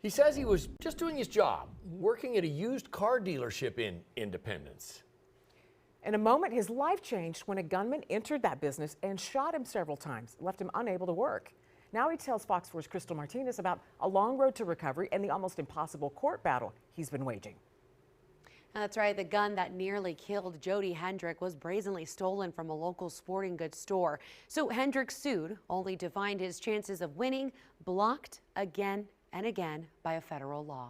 He says he was just doing his job, working at a used car dealership in Independence. In a moment, his life changed when a gunman entered that business and shot him several times, left him unable to work. Now he tells Fox 4's Crystal Martinez about a long road to recovery and the almost impossible court battle he's been waging. That's right. The gun that nearly killed Jody Hendrick was brazenly stolen from a local sporting goods store. So Hendrick sued, only to find his chances of winning blocked again and again by a federal law.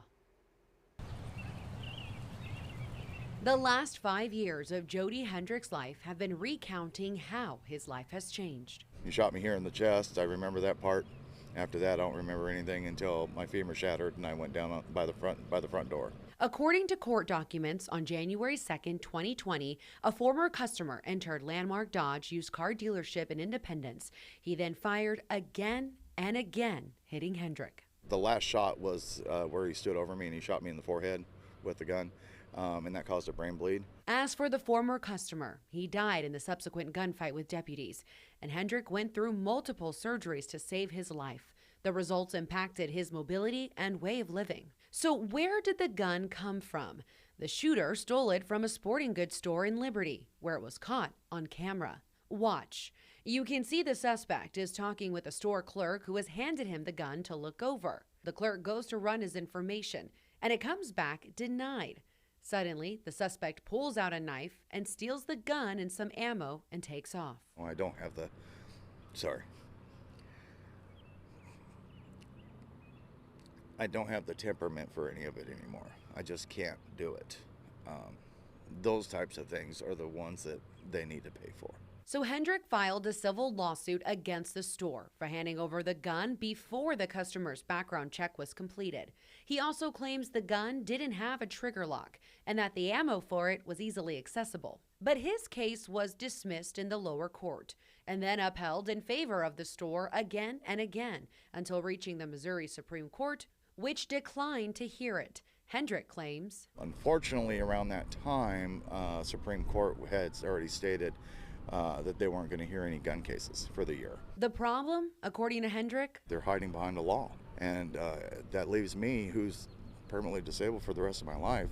The last 5 years of Jody Hendrick's life have been recounting how his life has changed. He shot me here in the chest. I remember that part. After that, I don't remember anything until my femur shattered and I went down by the front door. According to court documents, on January 2nd, 2020, a former customer entered Landmark Dodge used car dealership in Independence. He then fired again and again, hitting Hendrick. The last shot was where he stood over me and he shot me in the forehead with the gun, and that caused a brain bleed. As for the former customer, he died in the subsequent gunfight with deputies, and Hendrick went through multiple surgeries to save his life. The results impacted his mobility and way of living. So where did the gun come from? The shooter stole it from a sporting goods store in Liberty, where it was caught on camera. Watch. You can see the suspect is talking with a store clerk who has handed him the gun to look over. The clerk goes to run his information, and it comes back denied. Suddenly, the suspect pulls out a knife and steals the gun and some ammo and takes off. Well, I don't have the, I don't have the temperament for any of it anymore. I just can't do it. Those types of things are the ones that they need to pay for. So Hendrick filed a civil lawsuit against the store for handing over the gun before the customer's background check was completed. He also claims the gun didn't have a trigger lock and that the ammo for it was easily accessible. But his case was dismissed in the lower court and then upheld in favor of the store again and again until reaching the Missouri Supreme Court, which declined to hear it. Hendrick claims, unfortunately, around that time, Supreme Court had already stated that they weren't going to hear any gun cases for the year. The problem, according to Hendrick, they're hiding behind the law, and that leaves me, who's permanently disabled for the rest of my life,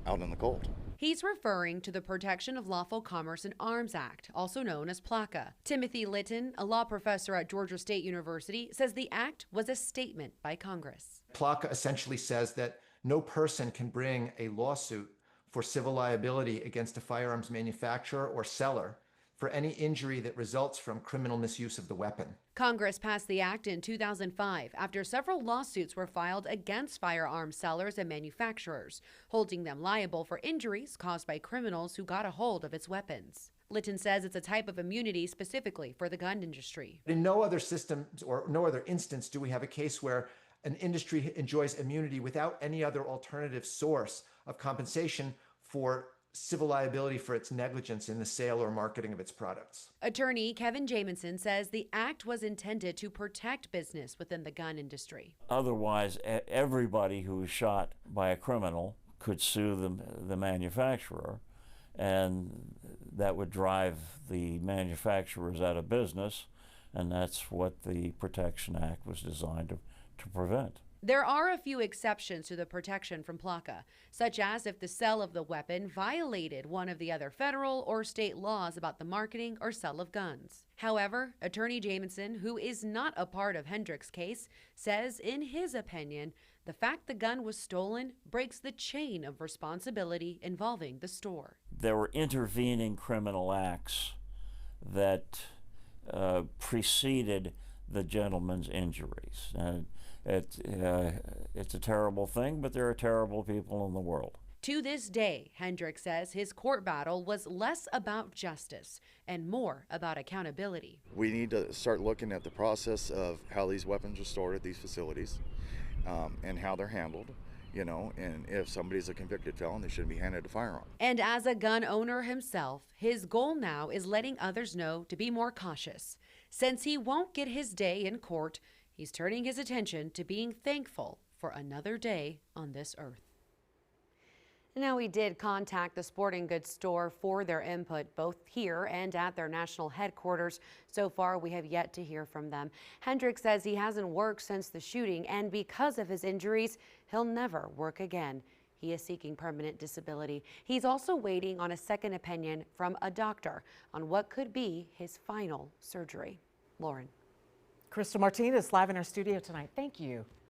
out in the cold. He's referring to the Protection of Lawful Commerce in Arms Act, also known as PLACA. Timothy Litton, a law professor at Georgia State University, says the act was a statement by Congress. PLACA essentially says that no person can bring a lawsuit for civil liability against a firearms manufacturer or seller for any injury that results from criminal misuse of the weapon. Congress passed the act in 2005 after several lawsuits were filed against firearms sellers and manufacturers, holding them liable for injuries caused by criminals who got a hold of its weapons. Litton says it's a type of immunity specifically for the gun industry. In no other system or no other instance do we have a case where an industry enjoys immunity without any other alternative source of compensation for civil liability for its negligence in the sale or marketing of its products. Attorney Kevin Jamison says the act was intended to protect business within the gun industry. Otherwise, everybody who was shot by a criminal could sue the manufacturer, and that would drive the manufacturers out of business, and that's what the Protection Act was designed to prevent. There are a few exceptions to the protection from PLACA, such as if the sale of the weapon violated one of the other federal or state laws about the marketing or sale of guns. However, Attorney Jamison, who is not a part of Hendrick's case, says in his opinion, the fact the gun was stolen breaks the chain of responsibility involving the store. There were intervening criminal acts that preceded the gentleman's injuries. It's a terrible thing, but there are terrible people in the world. To this day, Hendrick says his court battle was less about justice and more about accountability. We need to start looking at the process of how these weapons are stored at these facilities and how they're handled. And if somebody's a convicted felon, they shouldn't be handed a firearm. And as a gun owner himself, his goal now is letting others know to be more cautious. Since he won't get his day in court, he's turning his attention to being thankful for another day on this earth. Now, we did contact the sporting goods store for their input, both here and at their national headquarters. So far, we have yet to hear from them. Hendrick says he hasn't worked since the shooting, and because of his injuries, he'll never work again. He is seeking permanent disability. He's also waiting on a second opinion from a doctor on what could be his final surgery. Lauren. Crystal Martinez live in our studio tonight. Thank you.